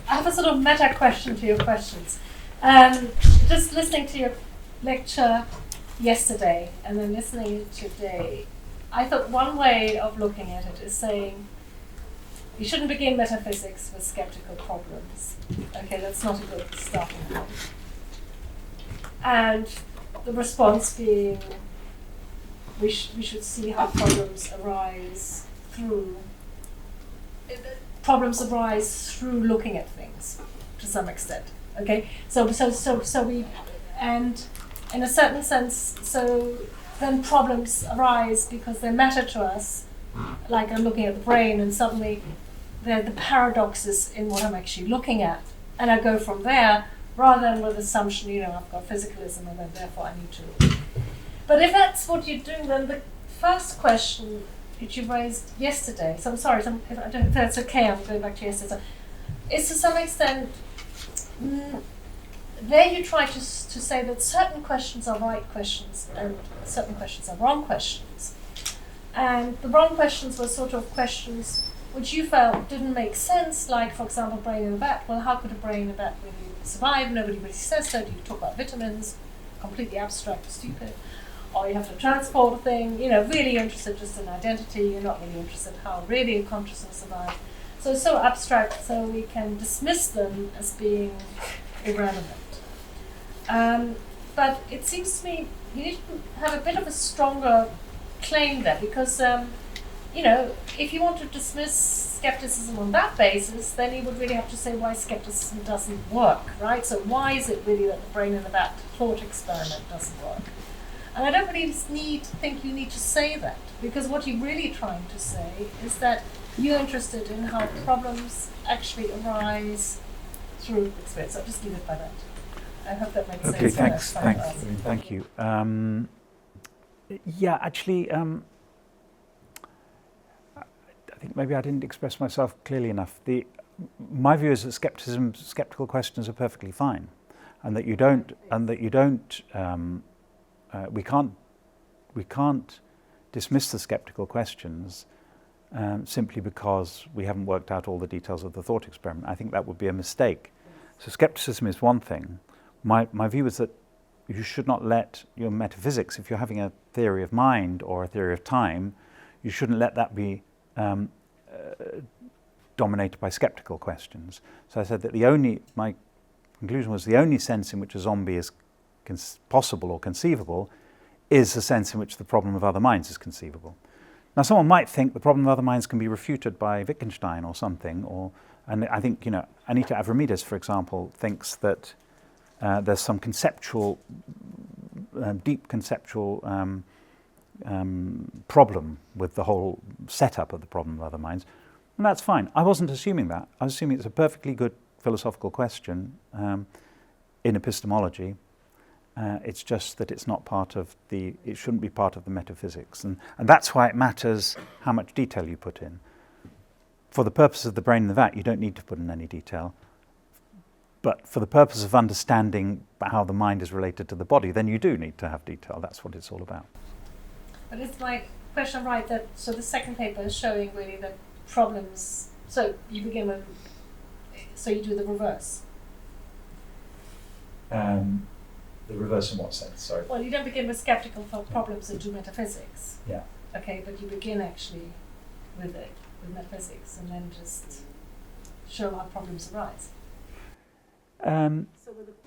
I have a sort of meta question to your questions. Just listening to your lecture yesterday and then listening today, I thought one way of looking at it is saying you shouldn't begin metaphysics with skeptical problems. Okay, that's not a good starting point. And the response being we should see how problems arise through looking at things to some extent. Okay, so we, and in a certain sense, so then problems arise because they matter to us. Like I'm looking at the brain, and suddenly they're the paradoxes in what I'm actually looking at, and I go from there rather than with the assumption, I've got physicalism, and then therefore I need to. But if that's what you're doing, then the first question that you raised yesterday, so I'm sorry, if that's okay, I'm going back to yesterday, is to some extent, there you try to say that certain questions are right questions and certain questions are wrong questions. And the wrong questions were sort of questions which you felt didn't make sense, like, for example, brain in a vat. Well, how could a brain in a vat really survive? Nobody really says so. You talk about vitamins, completely abstract, stupid. Or you have to transport a thing, really interested just in identity. You're not really interested how really consciousness survives. So it's so abstract, so we can dismiss them as being irrelevant. But it seems to me you need to have a bit of a stronger claim there, because if you want to dismiss skepticism on that basis, then you would really have to say why skepticism doesn't work, right? So why is it really that the brain in the vat thought experiment doesn't work? And I don't really think you need to say that, because what you're really trying to say is that you're interested in how problems actually arise through experience. I'll just leave it by that. I hope that makes sense. Okay, thank you. Actually, I think maybe I didn't express myself clearly enough. My view is that skeptical questions are perfectly fine, and that we can't dismiss the skeptical questions simply because we haven't worked out all the details of the thought experiment. I think that would be a mistake. So skepticism is one thing. My view is that you should not let your metaphysics, if you're having a theory of mind or a theory of time, you shouldn't let that be dominated by skeptical questions. So I said that my conclusion was the only sense in which a zombie is possible or conceivable is the sense in which the problem of other minds is conceivable. Now, someone might think the problem of other minds can be refuted by Wittgenstein or something, and I think, Anita Avramidis, for example, thinks that there's some deep conceptual problem with the whole setup of the problem of other minds, and that's fine. I wasn't assuming that. I was assuming it's a perfectly good philosophical question in epistemology. It's just that it's not it shouldn't be part of the metaphysics, and that's why it matters how much detail you put in. For the purpose of the brain in the vat, you don't need to put in any detail. But for the purpose of understanding how the mind is related to the body, then you do need to have detail. That's what it's all about. But is my question right that the second paper is showing really that problems? So you begin with, so you do the reverse. The reverse in what sense? Sorry. Well, you don't begin with skeptical problems and do metaphysics. Yeah. Okay, but you begin actually with metaphysics, and then just show how problems arise.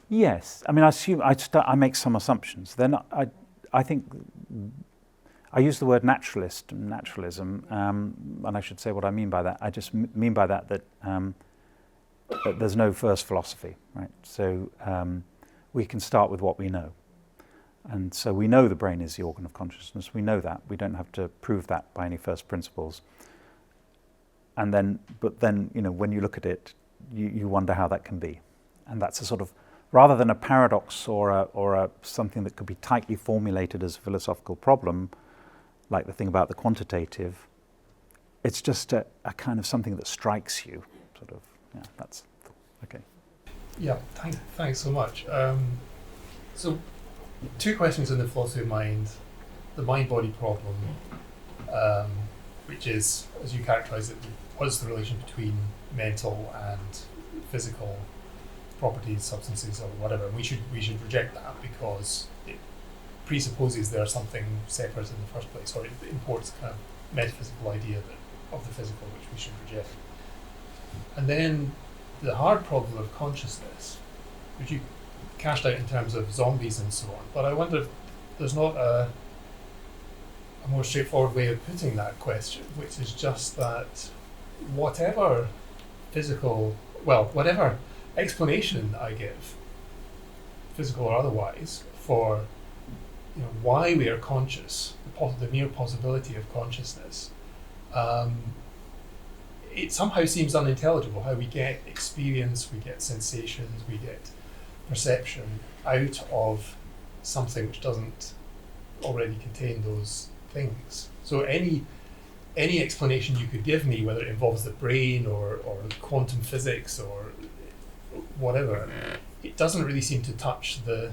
Yes, I mean, I make some assumptions. Then I think I use the word naturalism, and I should say what I mean by that. I just mean by that there's no first philosophy, right? So we can start with what we know, and so we know the brain is the organ of consciousness. We know that. We don't have to prove that by any first principles. And then, when you look at it, you wonder how that can be. And that's a sort of, rather than a paradox or something that could be tightly formulated as a philosophical problem, like the thing about the quantitative, it's just a kind of something that strikes you, sort of. Yeah, that's okay. Yeah, thanks so much. So, two questions in the philosophy of mind: the mind-body problem, which is, as you characterise it, what's the relation between mental and physical properties, substances, or whatever. We should reject that because it presupposes there's something separate in the first place, or it imports a kind of metaphysical idea of the physical, which we should reject. And then the hard problem of consciousness, which you cashed out in terms of zombies and so on, but I wonder if there's not a more straightforward way of putting that question, which is just that whatever whatever explanation I give, physical or otherwise, for why we are conscious, the mere possibility of consciousness, it somehow seems unintelligible how we get experience, we get sensations, we get perception out of something which doesn't already contain those things. So any explanation you could give me, whether it involves the brain or quantum physics or whatever, it doesn't really seem to touch the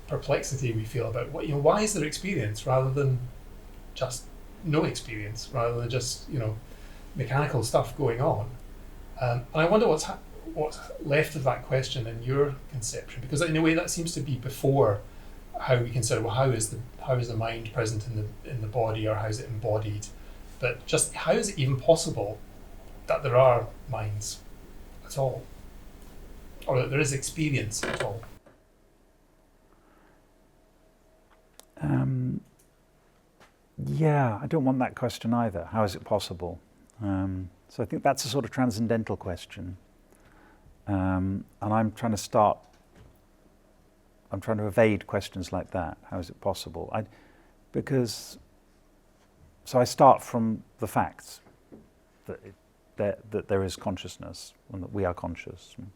perplexity we feel about why is there experience rather than just no experience, rather than just mechanical stuff going on. And I wonder what's left of that question in your conception, because in a way that seems to be before how we consider how is the mind present in the body, or how is it embodied, but just how is it even possible that there are minds at all, or that there is experience at all? Yeah, I don't want that question either. How is it possible? So I think that's a sort of transcendental question, and I'm trying to evade questions like that. How is it possible? So I start from the facts that there is consciousness, and that we are conscious. And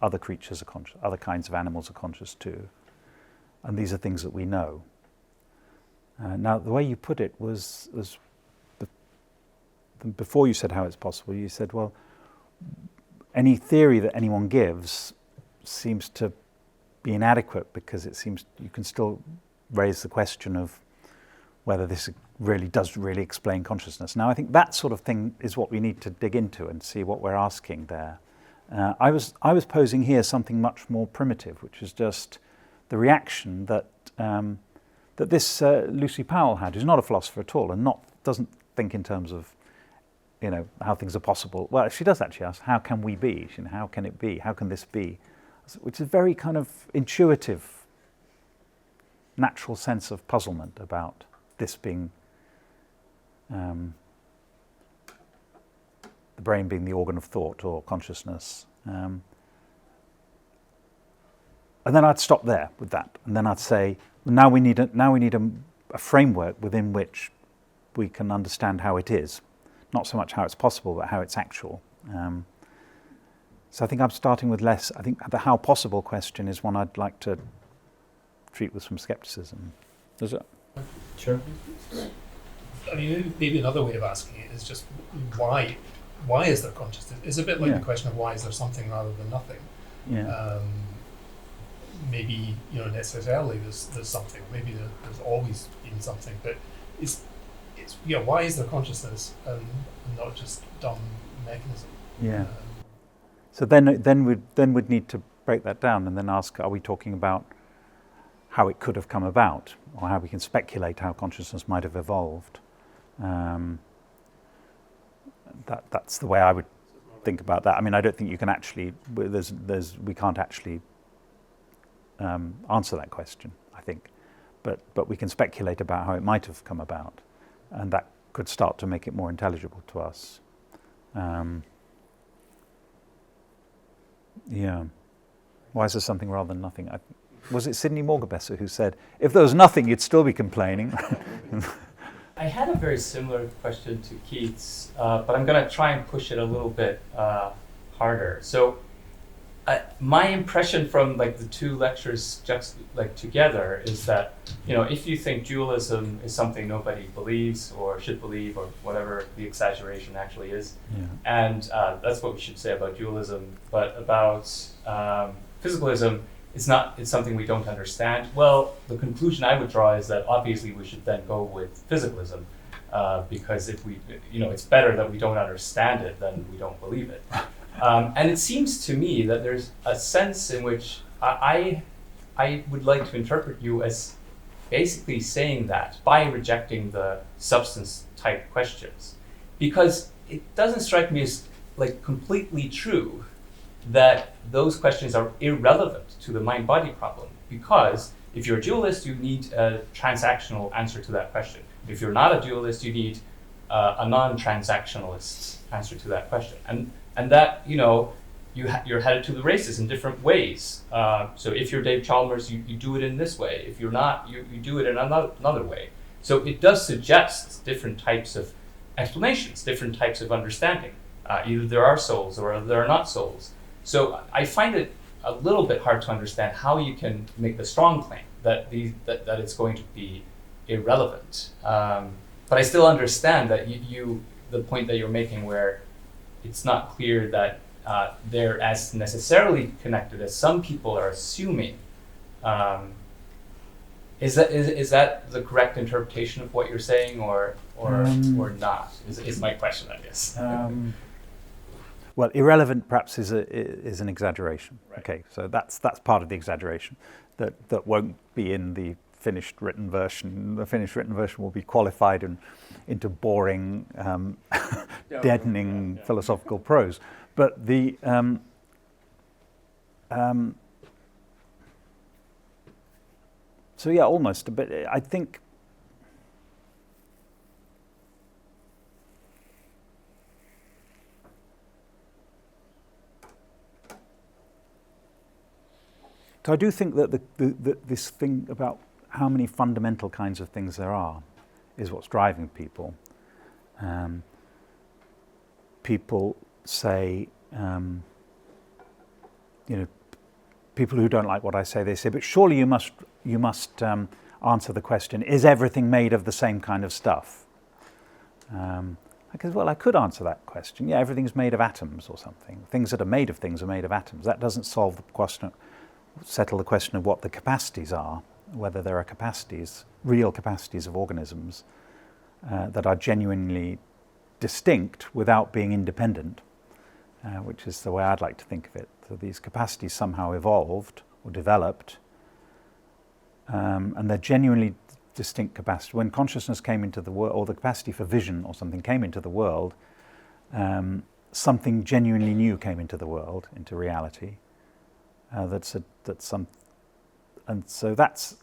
other creatures are conscious. Other kinds of animals are conscious too, and these are things that we know. Now, the way you put it was before you said how it's possible, you said, well, any theory that anyone gives seems to be inadequate, because it seems you can still raise the question of whether this does really explain consciousness. Now, I think that sort of thing is what we need to dig into and see what we're asking there. I was posing here something much more primitive, which is just the reaction that this Lucy Powell had, who's not a philosopher at all, and doesn't think in terms of how things are possible. Well, she does actually ask, how can we be? How can it be? How can this be? Which is a very kind of intuitive, natural sense of puzzlement about this being the brain being the organ of thought or consciousness. And then I'd stop there with that, and then I'd say, now we need a framework within which we can understand how it is, not so much how it's possible, but how it's actual. So I think I'm starting with less. I think the how possible question is one I'd like to treat with some skepticism. Does it? Sure. I mean, maybe another way of asking it is just why is there consciousness? It's a bit like the question of why is there something rather than nothing. Yeah. Maybe necessarily there's something. Maybe there's always been something, but it's why is there consciousness and not just dumb mechanism? Yeah. So then we'd need to break that down and then ask: are we talking about how it could have come about, or how we can speculate how consciousness might have evolved? That's the way I would think about that. I mean, I don't think you can actually. We can't actually answer that question, I think, but we can speculate about how it might have come about, and that could start to make it more intelligible to us. Yeah. Why is there something rather than nothing? Was it Sidney Morgenbesser who said, if there was nothing, you'd still be complaining? I had a very similar question to Keith's, but I'm going to try and push it a little bit harder. So my impression from the two lectures just together is that, if you think dualism is something nobody believes or should believe, or whatever the exaggeration actually is, and that's what we should say about dualism, but about physicalism, it's something we don't understand. Well, the conclusion I would draw is that obviously we should then go with physicalism. because if we, it's better that we don't understand it than we don't believe it. And it seems to me that there's a sense in which I would like to interpret you as basically saying that by rejecting the substance type questions, because it doesn't strike me as like completely true that those questions are irrelevant to the mind-body problem, because if you're a dualist, you need a transactional answer to that question. If you're not a dualist, you need a non-transactionalist answer to that question. And that, you're headed to the races in different ways. So if you're Dave Chalmers, you do it in this way. If you're not, you do it in another way. So it does suggest different types of explanations, different types of understanding. Either there are souls or there are not souls. So I find it a little bit hard to understand how you can make the strong claim that it's going to be irrelevant. But I still understand that the point that you're making, where it's not clear that they're as necessarily connected as some people are assuming. Is that the correct interpretation of what you're saying, or not? Is my question, I guess. Well, irrelevant perhaps is an exaggeration. Right. Okay, so that's part of the exaggeration that won't be in the finished written version. The finished written version will be qualified into boring, deadening philosophical prose. But the so yeah, almost a bit. I think. So I do think that this thing about how many fundamental kinds of things there are is what's driving people. People say, people who don't like what I say, they say, but surely you must answer the question: is everything made of the same kind of stuff? Well, I could answer that question. Yeah, everything's made of atoms or something. Things that are made of things are made of atoms. That doesn't solve the question. Settle the question of what the capacities are, whether there are capacities, real capacities of organisms that are genuinely distinct without being independent, which is the way I'd like to think of it. So these capacities somehow evolved or developed, and they're genuinely distinct capacities. When consciousness came into the world, or the capacity for vision or something came into the world, something genuinely new came into the world, into reality. And so that's,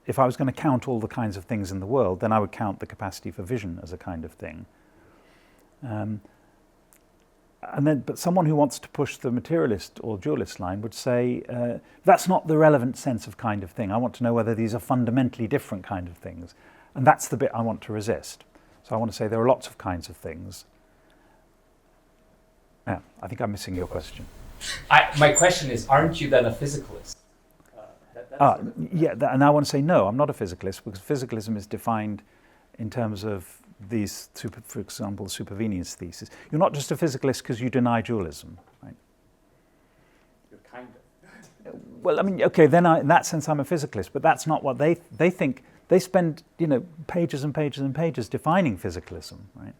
if I was going to count all the kinds of things in the world, then I would count the capacity for vision as a kind of thing. But someone who wants to push the materialist or dualist line would say, that's not the relevant sense of kind of thing. I want to know whether these are fundamentally different kind of things. And that's the bit I want to resist. So I want to say there are lots of kinds of things. Yeah, I think I'm missing your question. My question is, aren't you then a physicalist? And I want to say no, I'm not a physicalist, because physicalism is defined in terms of these, for example, supervenience thesis. You're not just a physicalist because you deny dualism, right? You're kind of. Well, I mean, okay, then in that sense I'm a physicalist, but that's not what they think. They spend, pages and pages and pages defining physicalism, right?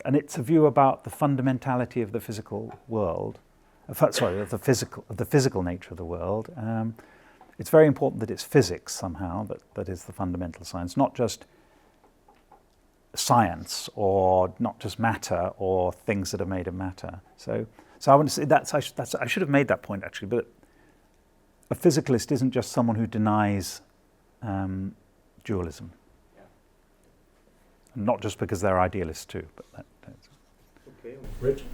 And it's a view about the fundamentality of the physical world, of the physical nature of the world. It's very important that it's physics somehow that is the fundamental science, not just science or not just matter or things that are made of matter. So I want to say I should have made that point actually. But a physicalist isn't just someone who denies dualism. Not just because they're idealists too, but that's okay. Richard?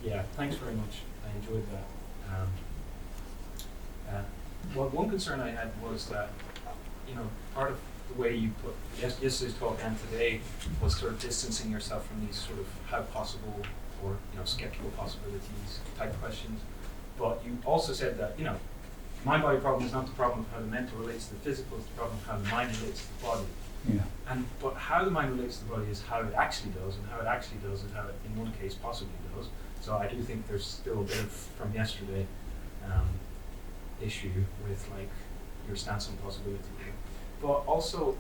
Yeah, thanks very much. I enjoyed that. One concern I had was that, part of the way you put yesterday's talk and today was sort of distancing yourself from these sort of how possible or skeptical possibilities type questions. But you also said that mind-body problem is not the problem of how the mental relates to the physical; it's the problem of how the mind relates to the body. Yeah. But how the mind relates to the body is how it actually does, and how it actually does is how it, in one case, possibly does. So I do think there's still a bit of, from yesterday, issue with your stance on possibility. But also,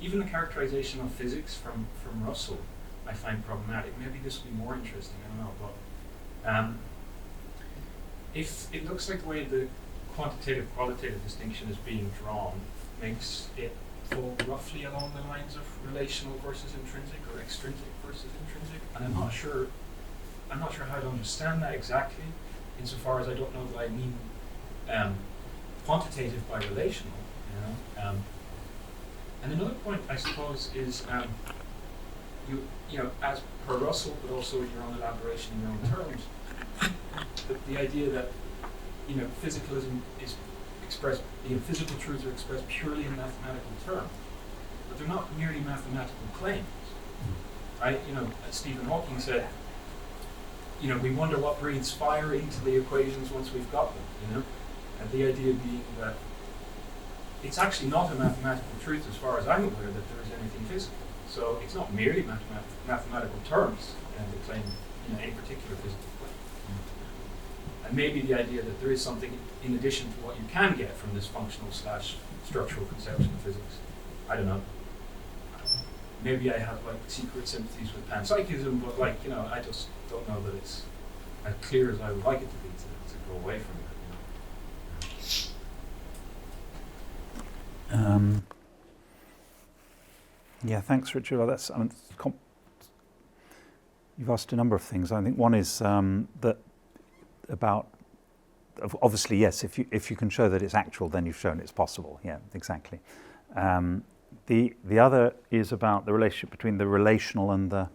even the characterization of physics from Russell, I find problematic. Maybe this will be more interesting, I don't know, but if it looks like the way the quantitative-qualitative distinction is being drawn makes it fall roughly along the lines of relational versus intrinsic or extrinsic versus intrinsic, and I'm not sure how to understand that exactly, insofar as I don't know that I mean quantitative by relational, you know. And another point, I suppose, is you know, as per Russell, but also your own elaboration in your own terms, the idea that, you know, physicalism is expressed, you know, physical truths are expressed purely in mathematical terms, but they're not merely mathematical claims. Right? You know, as Stephen Hawking said, you know, we wonder what breathes fire into the equations once we've got them, you know? And the idea being that it's actually not a mathematical truth, as far as I'm aware, that there is anything physical. So it's not merely mathematical terms that claim, you know, any particular physical claim. And maybe the idea that there is something in addition to what you can get from this functional / structural conception of physics. I don't know. Maybe I have like secret sympathies with panpsychism, but like, you know, I just don't know that it's as clear as I would like it to be to go away from it. You know? Yeah, thanks, Richard. Well, that's, I mean, you've asked a number of things. I think one is that about, obviously, yes, if you can show that it's actual, then you've shown it's possible. Yeah, exactly. The other is about the relationship between the relational and the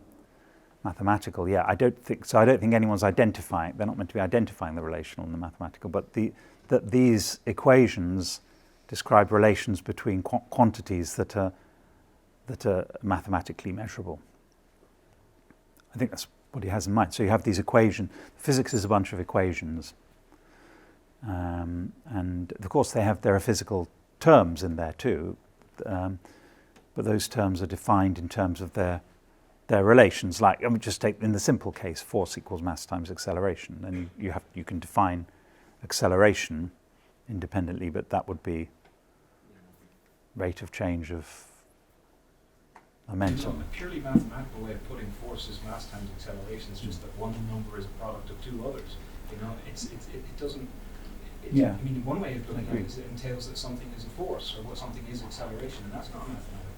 mathematical. Yeah, I don't think anyone's identifying. They're not meant to be identifying the relational and the mathematical, but that these equations describe relations between quantities that are mathematically measurable. I think that's what he has in mind. So you have these equations. Physics is a bunch of equations, and of course there are physical terms in there too, but those terms are defined in terms of their relations. Like, I mean, just take in the simple case, force equals mass times acceleration, and you can define acceleration independently, but that would be rate of change of momentum. A purely mathematical way of putting force is mass times acceleration. It's just that one number is a product of two others. You know, it doesn't. Yeah. I mean, one way of looking at it is it entails that something is a force, or what something is acceleration, and that's not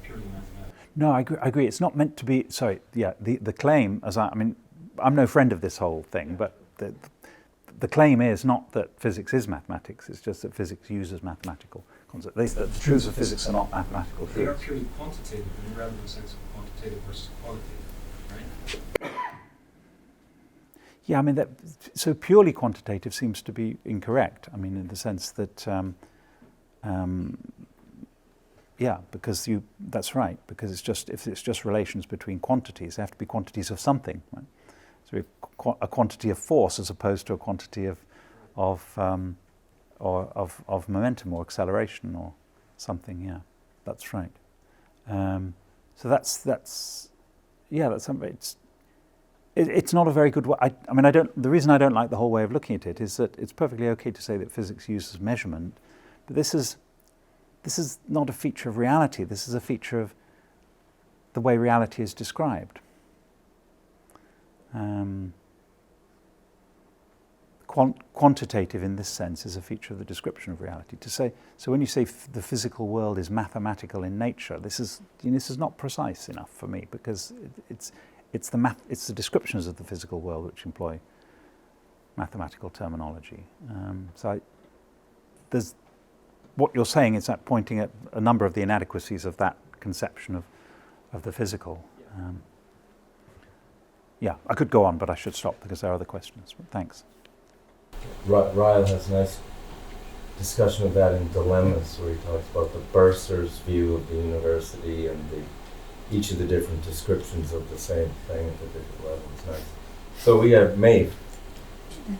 purely mathematical. No, I agree. It's not meant to be. Sorry. Yeah. The claim, I mean, I'm no friend of this whole thing, but the claim is not that physics is mathematics. It's just that physics uses mathematical concepts. The truths of physics are not mathematical They are truths. purely quantitative in the relevant sense of quantitative versus qualitative, right? Yeah, I mean, so purely quantitative seems to be incorrect. I mean, in the sense that, yeah, because that's right. Because if it's just relations between quantities, they have to be quantities of something, right? So a quantity of force as opposed to a quantity of momentum or acceleration or something. Yeah, that's right. So that's something. It's not a very good way. I mean, the reason I don't like the whole way of looking at it is that it's perfectly okay to say that physics uses measurement, but this is not a feature of reality. This is a feature of the way reality is described. Quantitative in this sense is a feature of the description of reality. So when you say the physical world is mathematical in nature, this is not precise enough for me, because it's the descriptions of the physical world which employ mathematical terminology. There's what you're saying is that pointing at a number of the inadequacies of that conception of the physical. Yeah, I could go on, but I should stop because there are other questions. But thanks. Ryle has a nice discussion of that in Dilemmas, where he talks about the bursar's view of the university and each of the different descriptions of the same thing at the different levels. Nice. So we have Maeve.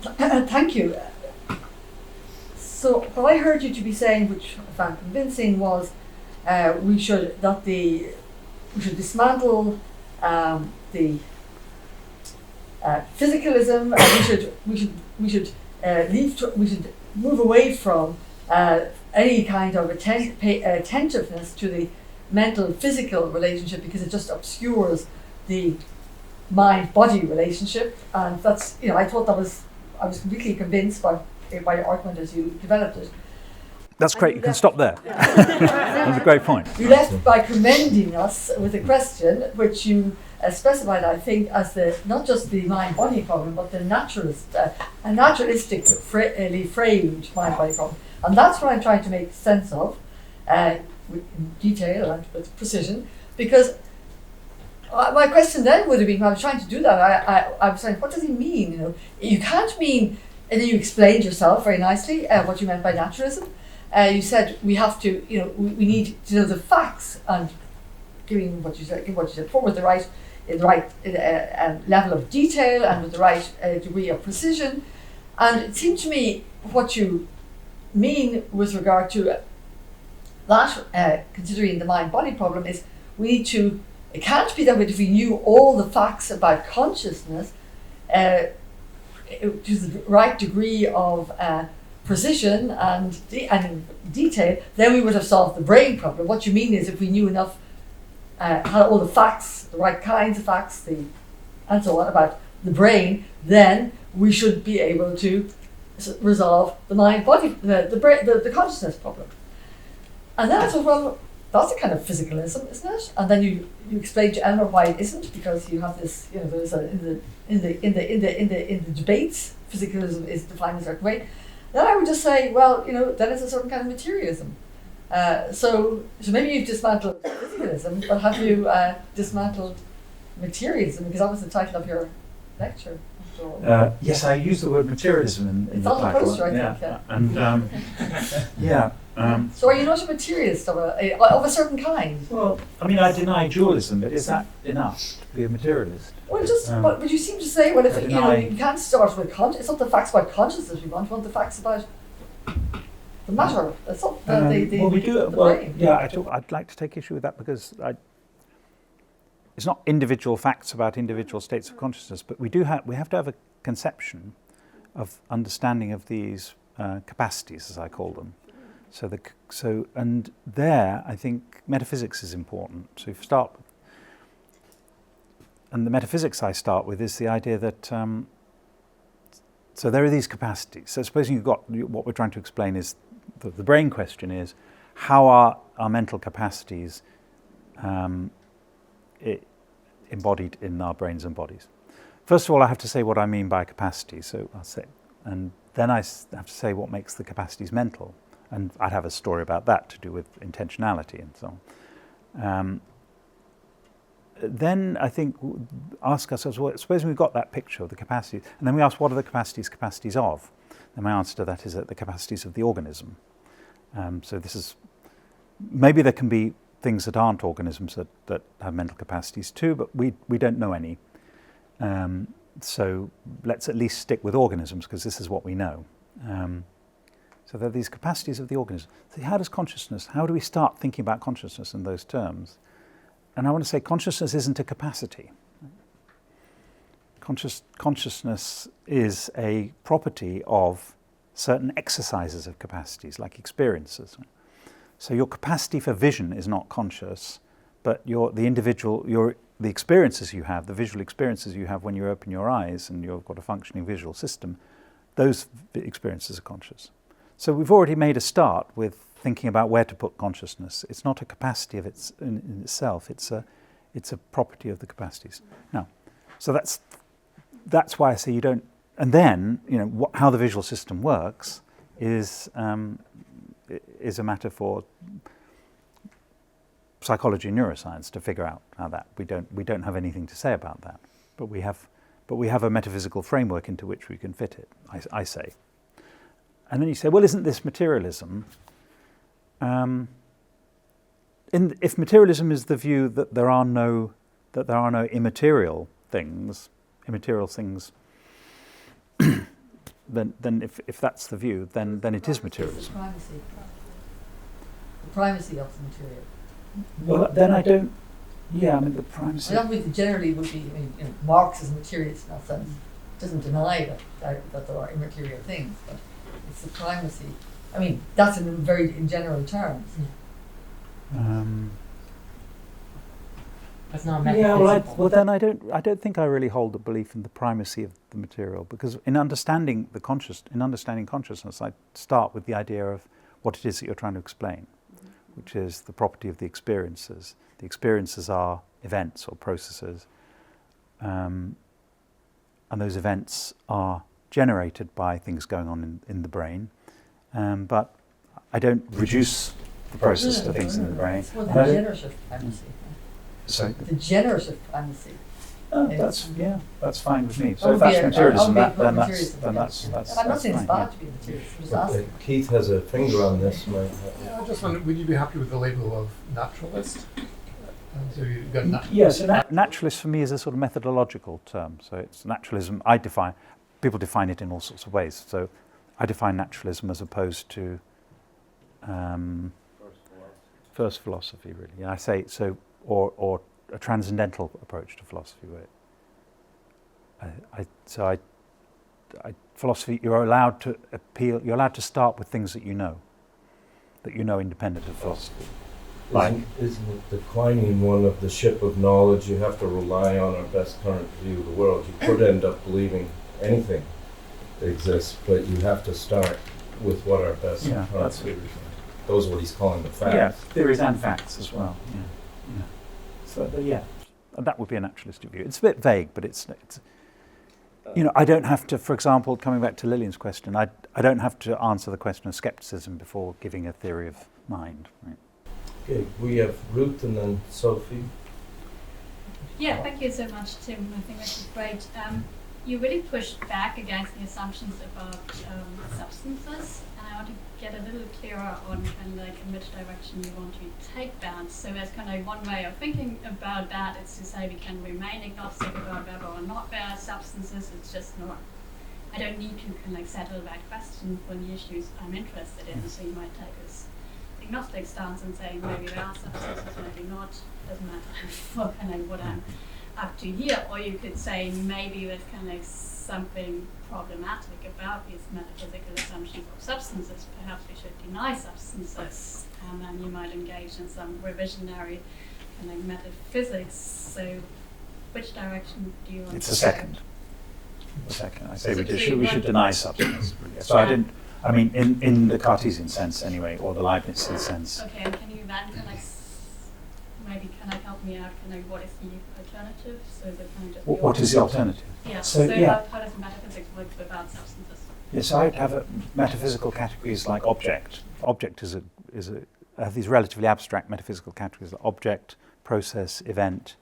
Thank you. So what I heard you to be saying, which I found convincing, was we should dismantle the physicalism, and we should move away from any kind of attentiveness to the mental physical relationship because it just obscures the mind body relationship, and that's, you know, I was completely convinced by your argument as you developed it. That's great. You can stop there. That's a great point. You left by commending us with a question which you specified, I think, as the not just the mind-body problem, but the naturalistically framed mind-body problem, and that's what I'm trying to make sense of, in detail and with precision, because my question then would have been, when I was trying to do that, I was saying, what does he mean? You know, you can't mean, and then you explained yourself very nicely what you meant by naturalism. You said we have to, you know, we need to know the facts, and giving what you said before, with the right level of detail and with the right degree of precision. And it seemed to me what you mean with regard to that, considering the mind-body problem, is we need to. It can't be that if we knew all the facts about consciousness to the right degree of precision and detail, then we would have solved the brain problem. What you mean is, if we knew enough, had all the facts, the right kinds of facts, and so on about the brain, then we should be able to resolve the mind-body, the consciousness problem. And then I thought, well, that's a kind of physicalism, isn't it? And then you explain to Eleanor why it isn't, because you have this, you know, there's in the debates, physicalism is defined a certain way. Then I would just say, well, you know, then it's a certain kind of materialism. So maybe you've dismantled physicalism, but have you dismantled materialism? Because that was the title of your lecture. Yes, I use the word materialism in it's the on title. the poster, I think. And so are you not a materialist of a certain kind? well, I mean, I deny dualism, but is that enough to be a materialist? Well, but you seem to say, well, if I you know, deny- you can't start with it's not the facts about consciousness we want the facts about the matter. It's not well, we do. the Well, brain. yeah, I'd like to take issue with that, because it's not individual facts about individual states of consciousness, but we have to have a conception of understanding of these capacities, as I call them. And there, I think metaphysics is important. So if you start, and the metaphysics I start with is the idea that so there are these capacities. So supposing you've got, what we're trying to explain is the brain question is, how are our mental capacities embodied in our brains and bodies? First of all, I have to say what I mean by capacity. So I'll say, and then I have to say what makes the capacities mental. And I'd have a story about that to do with intentionality and so on. Then I think ask ourselves, well, supposing we've got that picture of the capacities, and then we ask, what are the capacities of? And my answer to that is that the capacities of the organism. So this is, maybe there can be things that aren't organisms that have mental capacities too, but we don't know any. So let's at least stick with organisms, because this is what we know. So there are these capacities of the organism. So how do we start thinking about consciousness in those terms? And I want to say consciousness isn't a capacity. Consciousness is a property of certain exercises of capacities, like experiences. So your capacity for vision is not conscious, but the experiences you have, the visual experiences you have when you open your eyes and you've got a functioning visual system, those experiences are conscious. So we've already made a start with thinking about where to put consciousness. It's not a capacity of in itself. It's a property of the capacities. Now, so that's why I say you don't. And then, you know, how the visual system works is a matter for psychology and neuroscience to figure out how that. We don't have anything to say about that, but we have a metaphysical framework into which we can fit it. I say. And then you say, well, isn't this materialism? If materialism is the view that there are no immaterial things, then if that's the view, then it is materialism. The primacy of the material. Well, then I don't. Yeah, I mean the primacy. That would generally would be. I mean, you know, Marx is a materialist in that sense. Doesn't deny that there are immaterial things, but it's the primacy. I mean, that's in general terms. That's not Yeah, metaphysical. well, then I don't think I really hold the belief in the primacy of the material, because in understanding consciousness, I start with the idea of what it is that you're trying to explain, which is the property of the experiences. The experiences are events or processes, and those events are generated by things going on in the brain, but I don't reduce the process to things in the brain. It's more And I the don't- generative primacy. So The generative primacy. that's fine with me. So That if would be that's a- materialism, that would be then materialism, that's And I'm not that's saying it's fine. bad to be materialist, I'm just But, asking. Keith has a finger on this. Yeah, I just wonder, would you be happy with the label of naturalist? So you've got Yes, naturalist for me is a sort of methodological term. So it's naturalism. People define it in all sorts of ways. So I define naturalism as opposed to first philosophy, really. Yeah, I say so, or a transcendental approach to philosophy. Where philosophy, you're allowed to appeal. You're allowed to start with things that you know independent of philosophy. Isn't it the Quinian one of the ship of knowledge? You have to rely on our best current view of the world. You could end up believing anything exists, but you have to start with what our best current view is. Those are what he's calling the facts. Yeah, theories and facts as well. Yeah. So that would be a naturalistic view. It's a bit vague, but it's I don't have to. For example, coming back to Lillian's question, I don't have to answer the question of skepticism before giving a theory of mind. Right? Okay, we have Ruth and then Sophie. Yeah, thank you so much, Tim. I think this is great. You really pushed back against the assumptions about substances, and I want to get a little clearer on kind of like in which direction you want to take that. So there's kind of one way of thinking about that is to say we can remain agnostic about whether or not there are substances. It's just not. I don't need to kind of like settle that question for the issues I'm interested in. So you might take this agnostic stance and say maybe there are substances, maybe not. Doesn't matter for kind of what I'm up to here. Or you could say maybe there's kind of like something problematic about these metaphysical assumptions of substances. Perhaps we should deny substances, and then you might engage in some revisionary kind of metaphysics. So, which direction do you want It's to the second. The second. I say we should deny substance. Really. So I didn't. I mean, in the Cartesian sense anyway, or the Leibnizian sense. Okay, and can you then kind of maybe kind of help me out? Kind of what is the alternative? So that kind of just What is the alternative? Yeah. So, how does metaphysics work without substances? Yes, I'd have metaphysical categories like object. Object have these relatively abstract metaphysical categories like object, process, event,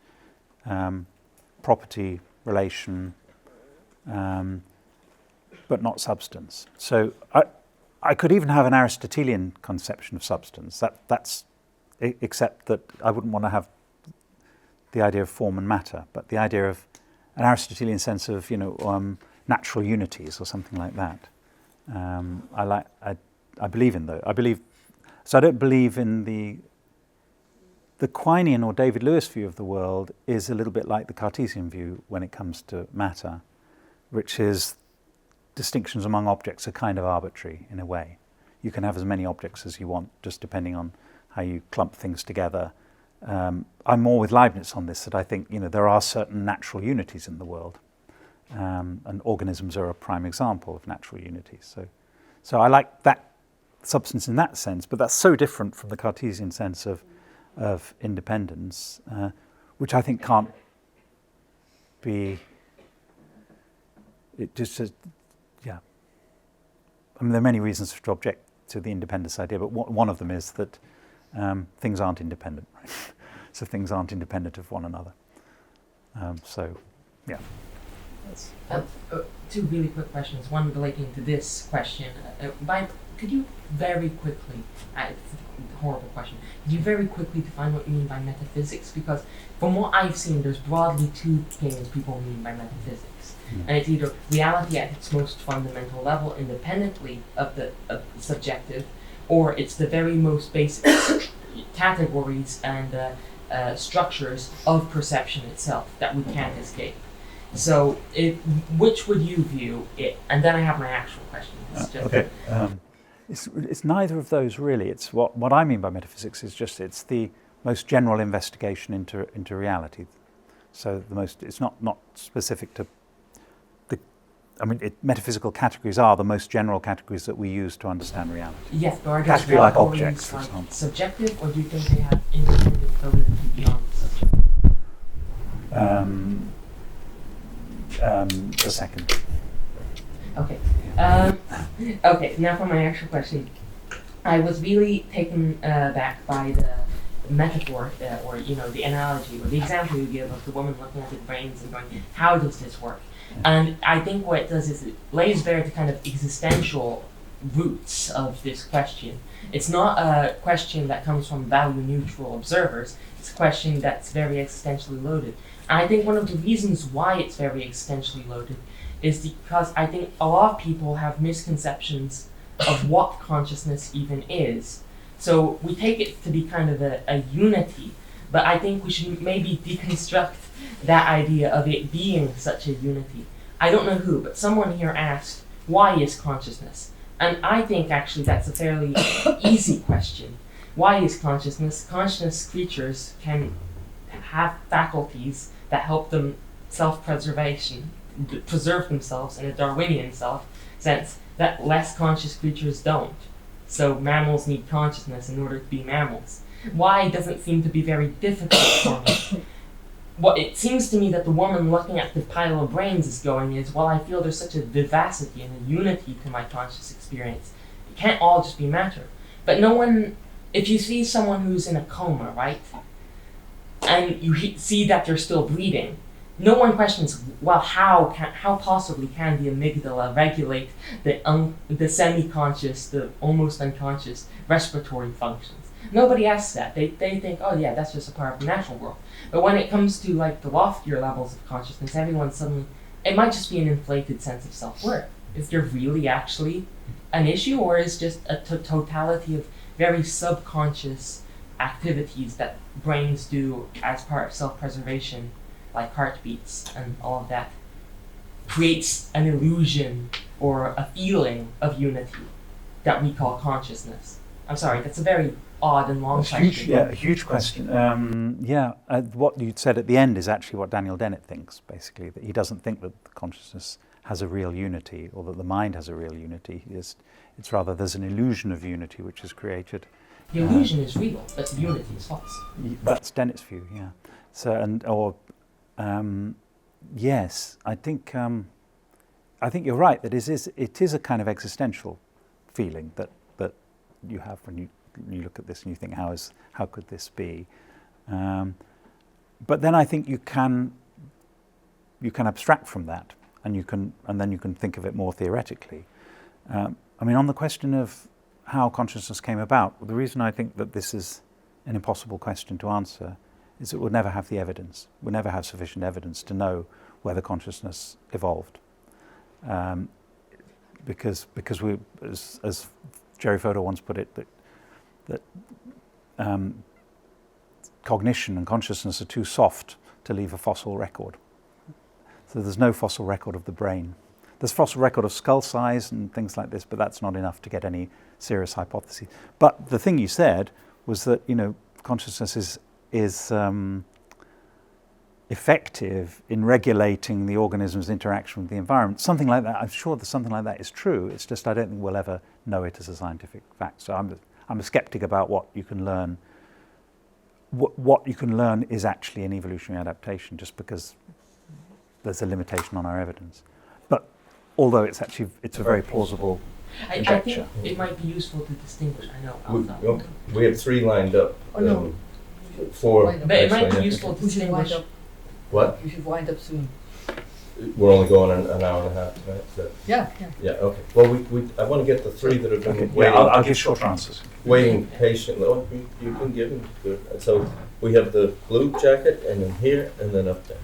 property, relation, but not substance. So I could even have an Aristotelian conception of substance. That's except that I wouldn't want to have the idea of form and matter, but the idea of an Aristotelian sense of natural unities or something like that. I believe in those. So I don't believe in the Quinian or David Lewis view of the world is a little bit like the Cartesian view when it comes to matter, which is distinctions among objects are kind of arbitrary in a way. You can have as many objects as you want, just depending on how you clump things together. I'm more with Leibniz on this, that I think there are certain natural unities in the world, and organisms are a prime example of natural unities. So I like that substance in that sense, but that's so different from the Cartesian sense of independence, which I think can't be. It just says, yeah. I mean, there are many reasons to object to the independence idea, but one of them is that things aren't independent, right? So things aren't independent of one another. Yeah. Two really quick questions. One relating to this question. Could you very quickly, it's a horrible question, could you very quickly define what you mean by metaphysics? Because from what I've seen, there's broadly two things people mean by metaphysics. And it's either reality at its most fundamental level, independently of the subjective, or it's the very most basic categories and structures of perception itself that we can't escape. So, which would you view it? And then I have my actual question. It's it's neither of those really. It's what I mean by metaphysics is just it's the most general investigation into reality. So it's not specific to metaphysical categories are the most general categories that we use to understand reality. Yes, but are those Category like categories, objects, for example. subjective, or do you think they have independent validity beyond the subject? The second. Okay. Okay, now for my actual question. I was really taken back by the metaphor, or the analogy, or the example you give of the woman looking at the brains and going, how does this work? And I think what it does is it lays bare the kind of existential roots of this question. It's not a question that comes from value-neutral observers. It's a question that's very existentially loaded. And I think one of the reasons why it's very existentially loaded is because I think a lot of people have misconceptions of what consciousness even is. So we take it to be kind of a unity, but I think we should maybe deconstruct that idea of it being such a unity. I don't know who, but someone here asked, why is consciousness? And I think actually that's a fairly easy question. Why is consciousness? Conscious creatures can have faculties that help them self-preservation, preserve themselves in a Darwinian sense that less conscious creatures don't. So mammals need consciousness in order to be mammals. Why doesn't seem to be very difficult for me. What it seems to me that the woman looking at the pile of brains is going is, well, I feel there's such a vivacity and a unity to my conscious experience. It can't all just be matter. But no one, if you see someone who's in a coma, right, and you see that they're still breathing, no one questions, well, how possibly can the amygdala regulate the semi-conscious, the almost unconscious respiratory functions? Nobody asks that. They think, oh yeah, that's just a part of the natural world. But when it comes to like the loftier levels of consciousness, everyone suddenly, it might just be an inflated sense of self-worth. Is there really actually an issue, or is just a totality of very subconscious activities that brains do as part of self-preservation, like heartbeats and all of that, creates an illusion or a feeling of unity that we call consciousness? I'm sorry, that's a very odd and long question. A huge question. What you said at the end is actually what Daniel Dennett thinks, basically, that he doesn't think that consciousness has a real unity, or that the mind has a real unity. It's rather there's an illusion of unity which is created. The illusion is real, but the unity is false. That's Dennett's view, yeah. So, yes, I think you're right, that it is a kind of existential feeling that you have when you look at this and you think, how could this be? But then I think you can abstract from that, and then you can think of it more theoretically. On the question of how consciousness came about, the reason I think that this is an impossible question to answer is it would never have the evidence. We'll never have sufficient evidence to know whether consciousness evolved, because we, as Jerry Fodor once put it, that cognition and consciousness are too soft to leave a fossil record. So there's no fossil record of the brain. There's fossil record of skull size and things like this, but that's not enough to get any serious hypotheses. But the thing you said was that consciousness is effective in regulating the organism's interaction with the environment. Something like that. I'm sure that something like that is true. It's just I don't think we'll ever know it as a scientific fact. So I'm a skeptic about what you can learn. What you can learn is actually an evolutionary adaptation, just because there's a limitation on our evidence. But although it's a very plausible conjecture. I think it might be useful to distinguish. I know. We have three lined up. Four. But it might be useful to distinguish. What? You should wind up soon. We're only going an hour and a half tonight. So. Yeah. Yeah. Okay. Well, I want to get the three that have been waiting. Yeah, I'll give short answers. Waiting patiently. Oh, you can give them. Good. So we have the blue jacket, and then here, and then up there.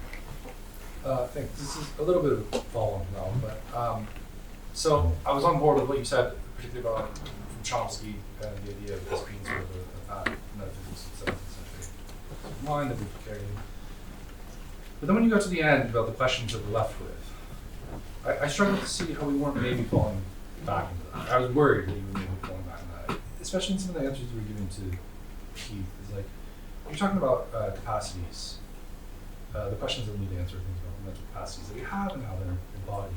Thanks. This is a little bit of a follow-on now, but so I was on board with what you said, particularly about from Chomsky and the idea of this being sort of a metaphysics of the 17th century mind that we carried. But then when you got to the end about the questions that we're left with, I struggled to see how we weren't maybe falling back into that. I was worried that you were maybe falling back into that, especially in some of the answers you were giving to Keith. It's like, you're talking about capacities, the questions that we need to answer, things about mental capacities that we have and how they're embodied.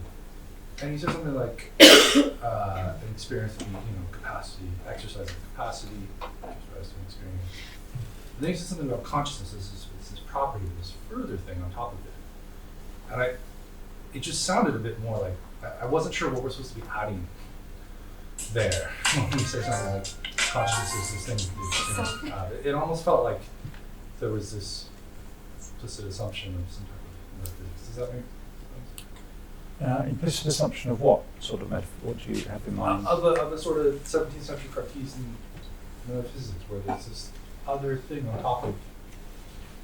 And you said something like an experience to be, capacity, exercise of capacity, exercise to an experience. And then you said something about consciousness as this property, this further thing on top of it. And it just sounded a bit more like, I wasn't sure what we're supposed to be adding there. When you say something like consciousness is this thing, it almost felt like there was this implicit assumption of some type of metaphysics. Does that make sense? Implicit assumption of what sort of metaphor? What do you have in mind? Of a sort of 17th century Cartesian metaphysics, where there's this other thing on top of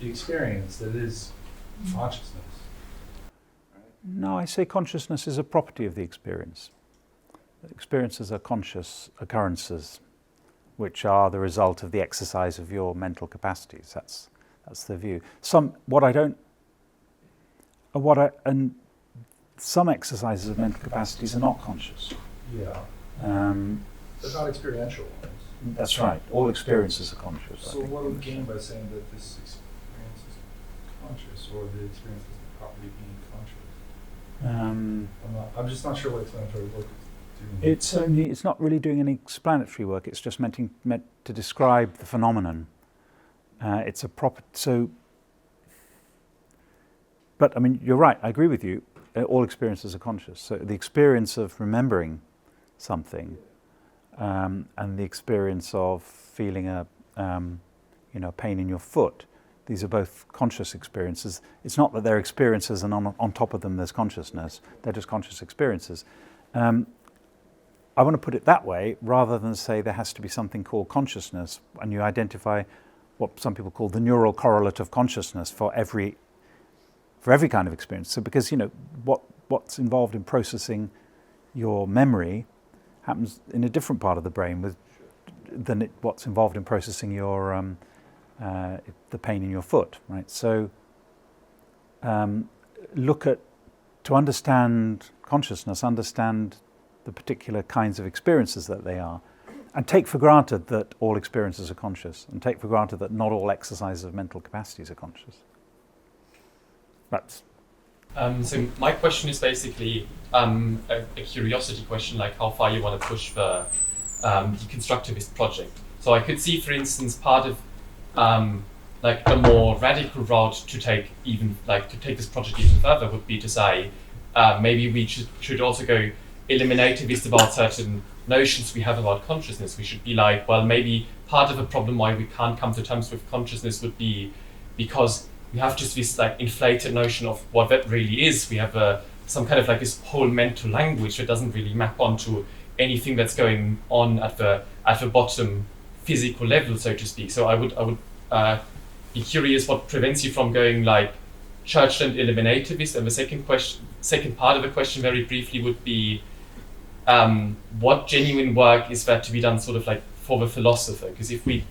the experience that is consciousness. No, I say consciousness is a property of the experience. Experiences are conscious occurrences, which are the result of the exercise of your mental capacities. That's the view. Some exercises of mental capacities are not conscious. Yeah. They're not experiential. That's right. All experiences are conscious. So what do we gain by saying that this experience is conscious, or the experience is the property of being conscious? I'm just not sure what explanatory work is doing. It's not really doing any explanatory work. It's just meant to describe the phenomenon. It's a proper. So, but I mean, you're right. I agree with you. All experiences are conscious. So the experience of remembering something, and the experience of feeling a pain in your foot. These are both conscious experiences. It's not that they're experiences and on top of them there's consciousness. They're just conscious experiences. I want to put it that way rather than say there has to be something called consciousness, and you identify what some people call the neural correlate of consciousness for every kind of experience. So because what's involved in processing your memory happens in a different part of the brain than what's involved in processing your the pain in your foot, right? So to understand consciousness, understand the particular kinds of experiences that they are, and take for granted that all experiences are conscious, and take for granted that not all exercises of mental capacities are conscious. So my question is basically a curiosity question, like how far you want to push the deconstructivist project. So I could see, for instance, part of like a more radical route to take this project even further would be to say maybe we should also go eliminativist about certain notions we have about consciousness. We should be like, well, maybe part of the problem why we can't come to terms with consciousness would be because we have just this like inflated notion of what that really is. We have some kind of like this whole mental language that doesn't really map onto anything that's going on at the bottom physical level, so to speak. So I would be curious what prevents you from going like churchland eliminativist. And the second part of the question, very briefly, would be what genuine work is there to be done, sort of like for the philosopher? Because if we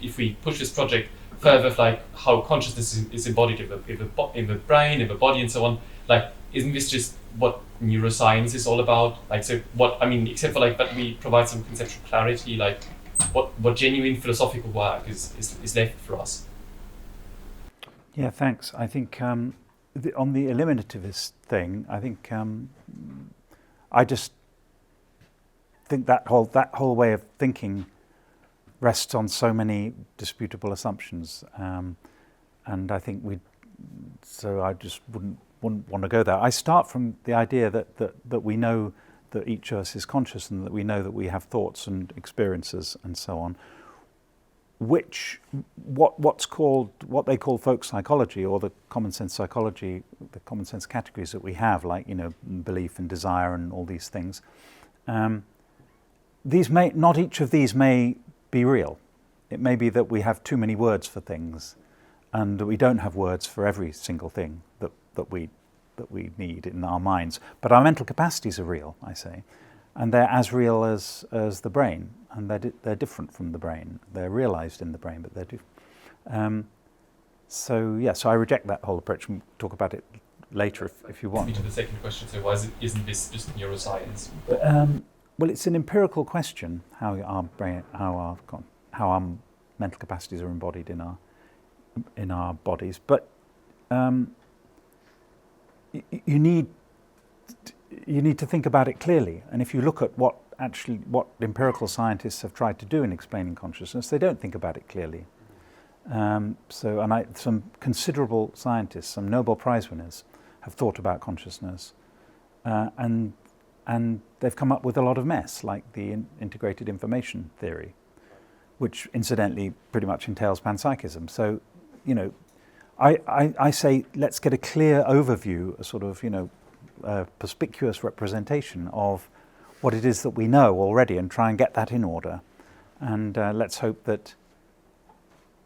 push this project further, like how consciousness is embodied in the brain, in the body, and so on, like isn't this just what neuroscience is all about? Like, so what I mean, except for like that we provide some conceptual clarity, like what genuine philosophical work is left for us? Yeah, thanks. I think on the eliminativist thing, I think I just think that whole way of thinking rests on so many disputable assumptions, and I think I just wouldn't want to go there. I start from the idea that we know that each of us is conscious, and that we know that we have thoughts and experiences and so on, which what they call folk psychology, or the common sense psychology, the common sense categories that we have, like belief and desire and all these things. Not each of these may be real. It may be that we have too many words for things, and that we don't have words for every single thing that we need in our minds. But our mental capacities are real, I say, and they're as real as the brain, and they're different from the brain. They're realized in the brain, but they're different. So I reject that whole approach. We'll talk about it later if you want. To the second question, so why isn't this just neuroscience? Well, it's an empirical question how our mental capacities are embodied in in our bodies, but you need to think about it clearly. And if you look at what empirical scientists have tried to do in explaining consciousness, they don't think about it clearly. Some considerable scientists, some Nobel Prize winners, have thought about consciousness, and they've come up with a lot of mess, like the integrated information theory, which incidentally pretty much entails panpsychism. So, I say let's get a clear overview, a sort of, perspicuous representation of what it is that we know already, and try and get that in order. And let's hope that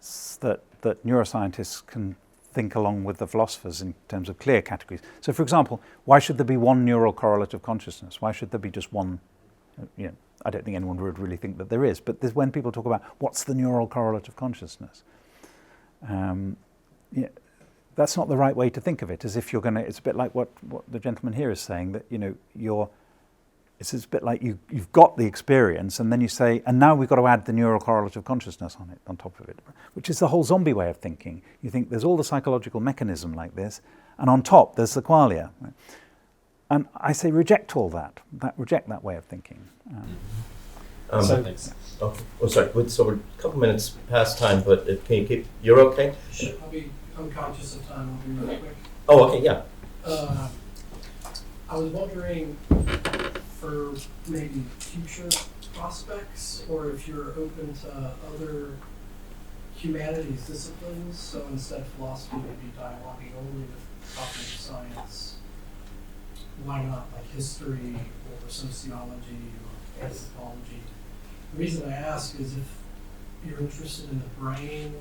neuroscientists can think along with the philosophers in terms of clear categories. So, for example, why should there be one neural correlate of consciousness? Why should there be just one? I don't think anyone would really think that there is. But when people talk about what's the neural correlate of consciousness, that's not the right way to think of it. As if you're going to. It's a bit like what the gentleman here is saying, that it's a bit like you've got the experience, and then you say, and now we've got to add the neural correlate of consciousness on top of it, which is the whole zombie way of thinking. You think there's all the psychological mechanism like this, and on top there's the qualia. Right? And I say reject all that. Reject that way of thinking. Thanks. Okay. Oh, sorry. So we're a couple minutes past time, but can you keep? You're okay? Sure. I'm conscious of time. I'll be really quick. Oh, okay. Yeah. I was wondering, for maybe future prospects, or if you're open to other humanities disciplines, so instead of philosophy, maybe dialoguing only with topics of science. Why not like history or sociology or anthropology? The reason I ask is if you're interested in the brain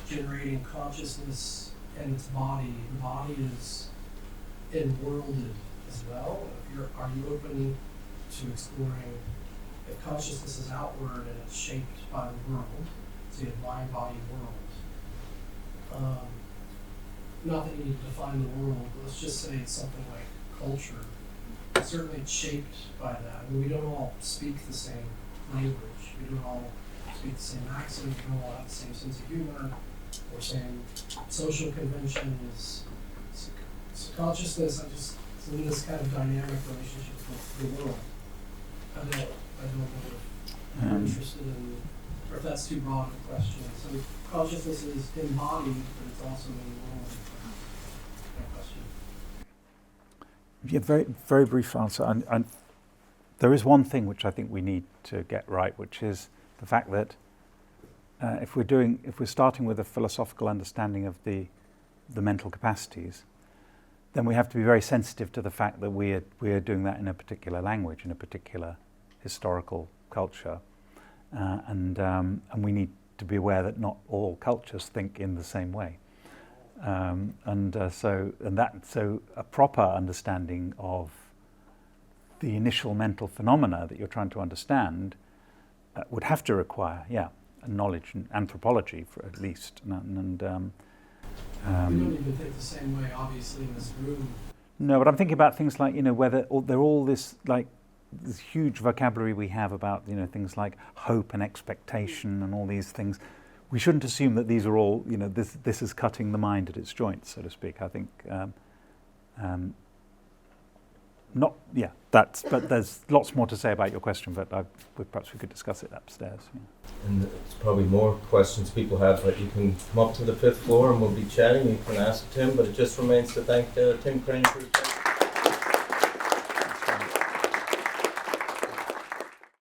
generating consciousness and its body, the body is enworlded as well. Are you open to exploring if consciousness is outward and it's shaped by the world, so you have mind-body world. Not that you need to define the world, but let's just say it's something like culture. Certainly it's shaped by that. I mean, we don't all speak the same language. We don't all speak the same accent. We don't all have the same sense of humor or same social conventions. So consciousness, it's in this kind of dynamic relationship with the world. I don't know if you're interested in, or if that's too broad of a question. So consciousness is embodied, but it's also in the world. Question. Yeah, very, very brief answer. And there is one thing which I think we need to get right, which is the fact that if we're starting with a philosophical understanding of the mental capacities, then we have to be very sensitive to the fact that we are doing that in a particular language, in a particular historical culture, and we need to be aware that not all cultures think in the same way, so a proper understanding of the initial mental phenomena that you're trying to understand would have to require, a knowledge in anthropology, for at least, we don't even think the same way, obviously, in this room. No, but I'm thinking about things like, whether they're all this huge vocabulary we have about, things like hope and expectation and all these things. We shouldn't assume that these are all, this is cutting the mind at its joints, so to speak. I think, but there's lots more to say about your question, but perhaps we could discuss it upstairs. Yeah. And there's probably more questions people have, but you can come up to the 5th floor and we'll be chatting. You can ask Tim, but it just remains to thank Tim Crane for his time.